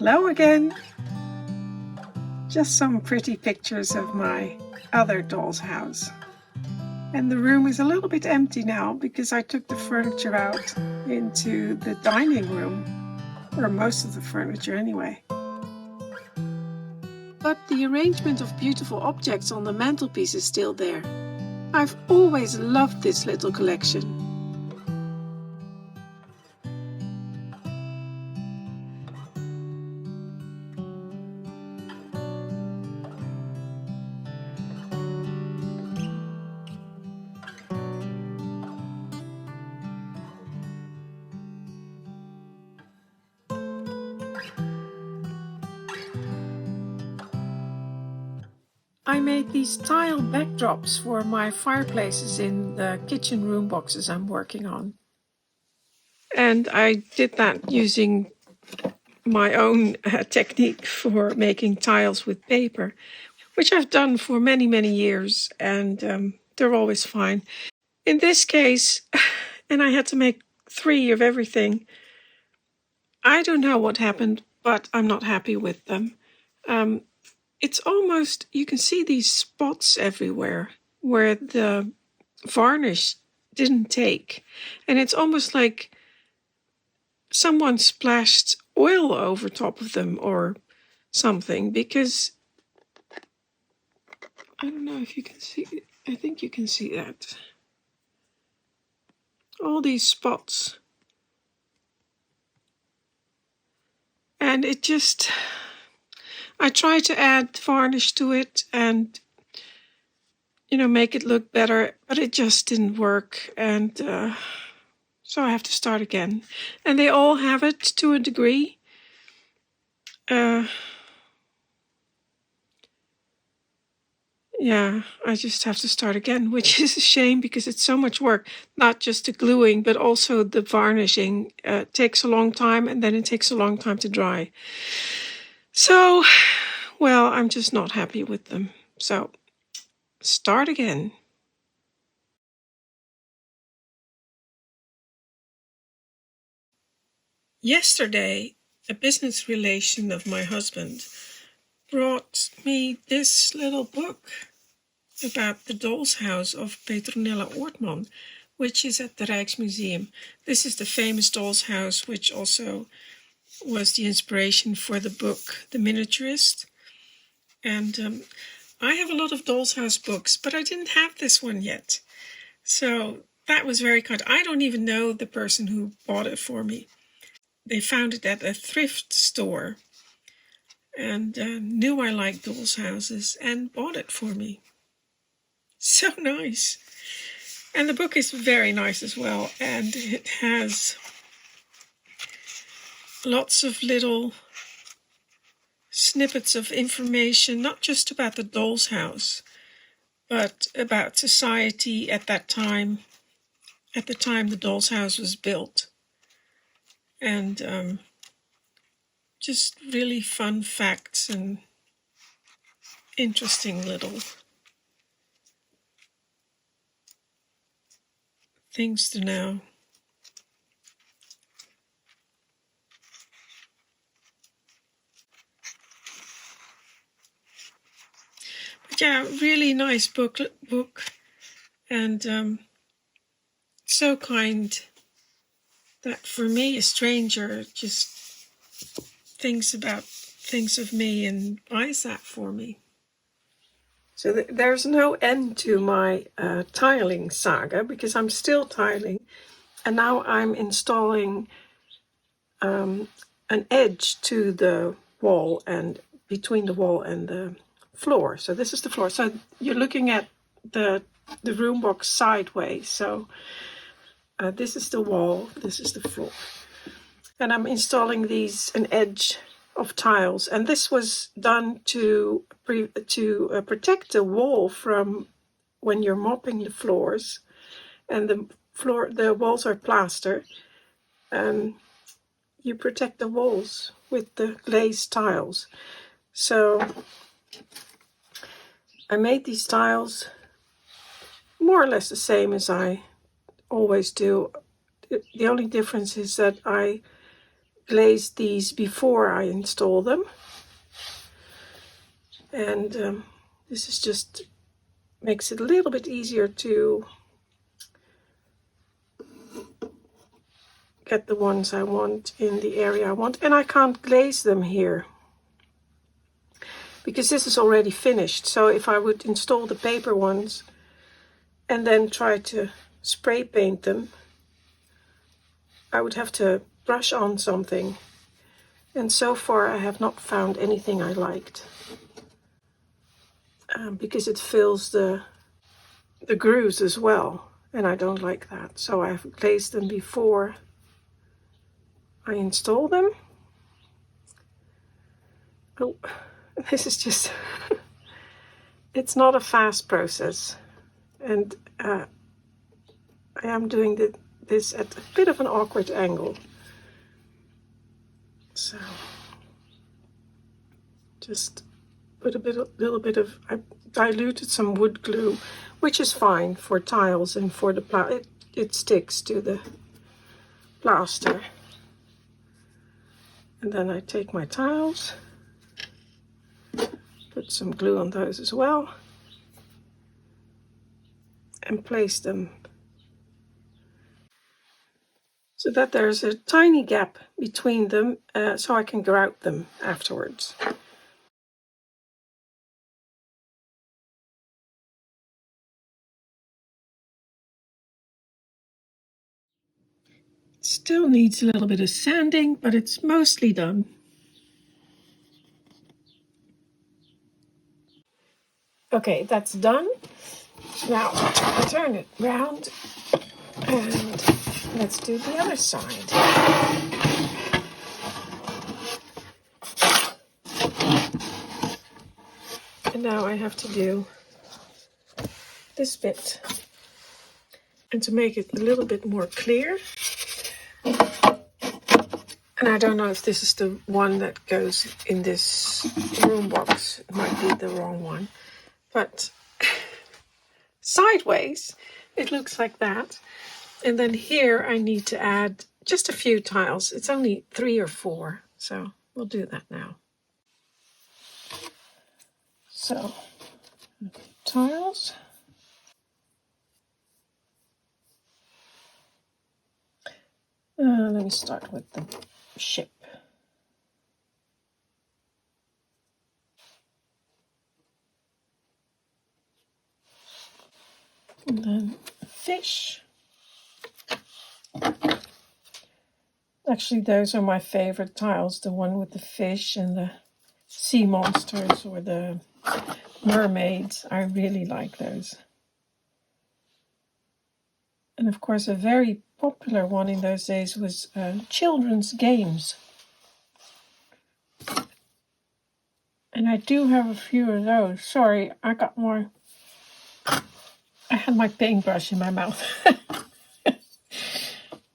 Hello again! Just some pretty pictures of my other doll's house. And the room is a little bit empty now because I took the furniture out into the dining room, or most of the furniture anyway. But the arrangement of beautiful objects on the mantelpiece is still there. I've always loved this little collection. I made these tile backdrops for my fireplaces in the kitchen room boxes I'm working on. And I did that using my own technique for making tiles with paper, which I've done for many, many years, and they're always fine. In this case, and I had to make 3 of everything, I don't know what happened, but I'm not happy with them. It's almost, you can see these spots everywhere where the varnish didn't take. And it's almost like someone splashed oil over top of them or something, because I don't know if you can see, I think you can see that. All these spots. And it just, I tried to add varnish to it and, make it look better, but it just didn't work. And so I have to start again. And they all have it to a degree. Yeah, I just have to start again, which is a shame because it's so much work. Not just the gluing, but also the varnishing takes a long time, and then it takes a long time to dry. So, well, I'm just not happy with them. So, start again. Yesterday, a business relation of my husband brought me this little book about the doll's house of Petronella Oortman, which is at the Rijksmuseum. This is the famous doll's house, which also was the inspiration for the book The Miniaturist. And I have a lot of doll's house books, but I didn't have this one yet. So that was very kind. I don't even know the person who bought it for me. They found it at a thrift store and knew I liked doll's houses and bought it for me. So nice. And the book is very nice as well, and it has lots of little snippets of information, not just about the doll's house, but about society at that time, at the time the doll's house was built. And just really fun facts and interesting little things to know. But yeah, really nice book, and so kind that for me, a stranger just thinks about things of me and buys that for me. So there's no end to my tiling saga, because I'm still tiling, and now I'm installing an edge to the wall and between the wall and the floor. So this is the floor. So you're looking at the room box sideways. So this is the wall, this is the floor. And I'm installing an edge of tiles, and this was done to protect the wall from when you're mopping the floors, and the walls are plaster, and you protect the walls with the glazed tiles. So I made these tiles more or less the same as I always do. The only difference is that I glaze these before I install them. And this is just makes it a little bit easier to get the ones I want in the area I want. And I can't glaze them here because this is already finished. So if I would install the paper ones and then try to spray paint them, I would have to brush on something. And so far I have not found anything I liked. Because it fills the grooves as well. And I don't like that. So I've glazed them before I install them. Oh, this is just, it's not a fast process. And I am doing this at a bit of an awkward angle. So just put a little bit of, I diluted some wood glue, which is fine for tiles and for the it sticks to the plaster. And then I take my tiles, put some glue on those as well, and place them so that there's a tiny gap between them, so I can grout them afterwards. Still needs a little bit of sanding, but it's mostly done. Okay, that's done. Now turn it round and let's do the other side. And now I have to do this bit. And to make it a little bit more clear, and I don't know if this is the one that goes in this room box. It might be the wrong one. But sideways, it looks like that. And then here I need to add just a few tiles. It's only 3 or 4. So we'll do that now. So, tiles. Let me start with the ship. And then fish. Actually, those are my favorite tiles. The one with the fish and the sea monsters or the mermaids. I really like those. And of course, a very popular one in those days was children's games. And I do have a few of those. Sorry, I had my paintbrush in my mouth.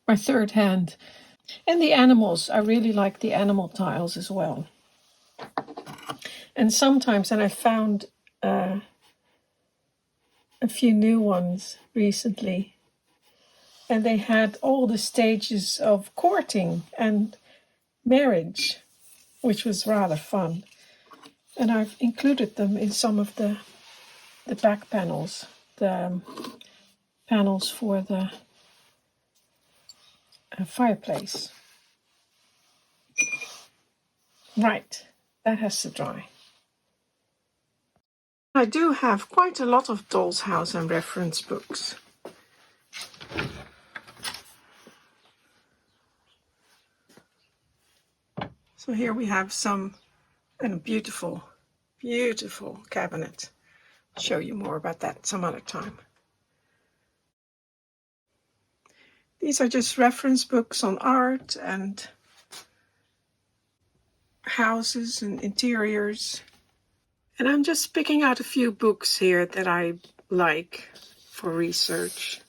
My third hand. And the animals. I really like the animal tiles as well. And sometimes, and I found a few new ones recently. And they had all the stages of courting and marriage, which was rather fun. And I've included them in some of the back panels, the panels for the fireplace. Right, that has to dry. I do have quite a lot of Doll's House and reference books. So here we have some, and a beautiful, beautiful cabinet. I'll show you more about that some other time. These are just reference books on art and houses and interiors. And I'm just picking out a few books here that I like for research.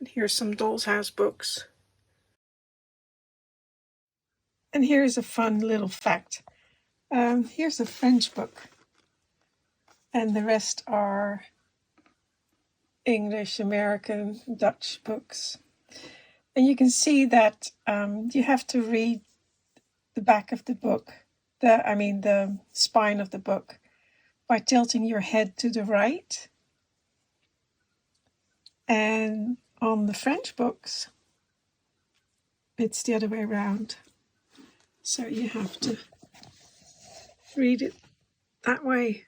And here's some Doll's House books. And here's a fun little fact. Here's a French book. And the rest are English, American, Dutch books. And you can see that you have to read the back of the book, the spine of the book, by tilting your head to the right. And on the French books, it's the other way around. So you have to read it that way.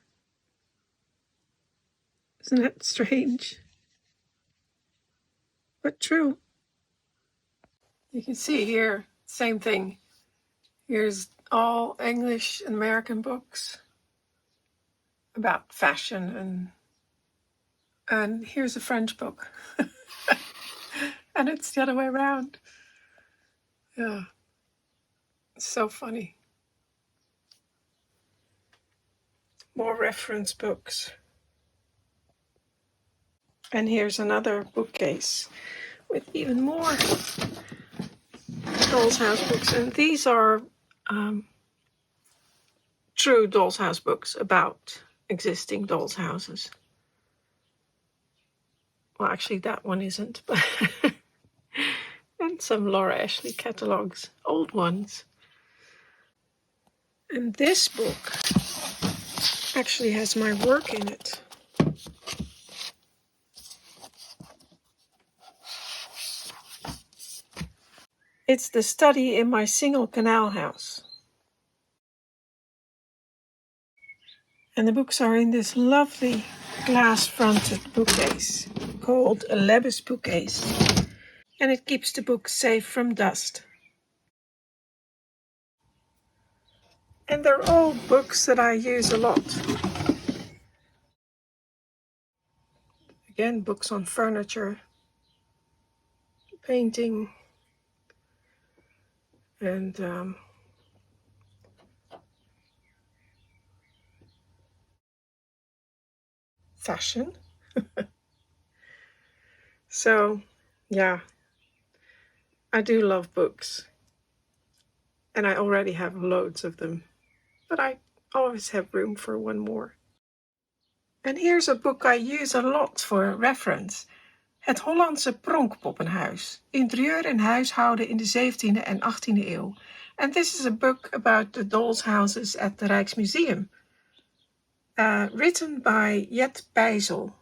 Isn't that strange? But true. You can see here, same thing. Here's all English and American books about fashion, and here's a French book. And it's the other way around. Yeah, it's so funny. More reference books. And here's another bookcase with even more Doll's House books. And these are true Doll's House books about existing Doll's Houses. Well, actually, that one isn't. But and some Laura Ashley catalogs, old ones. And this book actually has my work in it. It's the study in my single canal house. And the books are in this lovely glass-fronted bookcase called a Lebbe's bookcase. And it keeps the books safe from dust. And they're all books that I use a lot. Again, books on furniture, painting, and fashion. So, yeah, I do love books. And I already have loads of them. But I always have room for one more. And here's a book I use a lot for reference. Het Hollandse Pronkpoppenhuis. Interieur en huishouden in de 17e en 18e eeuw. And this is a book about the dolls' houses at the Rijksmuseum. Written by Jet Pijzel.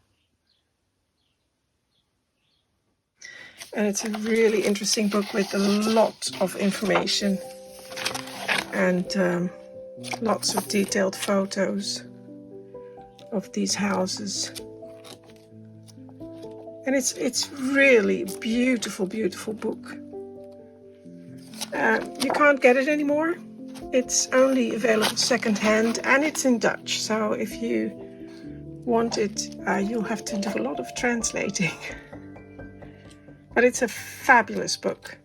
And it's a really interesting book with a lot of information. And lots of detailed photos of these houses. And it's really beautiful, beautiful book. You can't get it anymore. It's only available secondhand, and it's in Dutch. So if you want it, you'll have to do a lot of translating. But it's a fabulous book.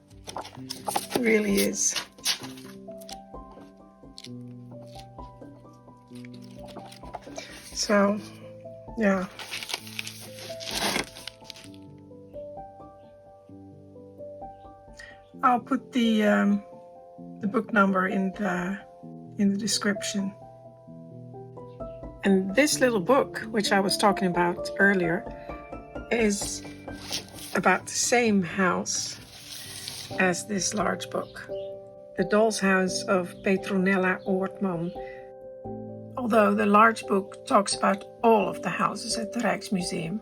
It really is. So, yeah. I'll put the book number in the description. And this little book, which I was talking about earlier, is about the same house as this large book. The Doll's House of Petronella Oortman. Although the large book talks about all of the houses at the Rijksmuseum.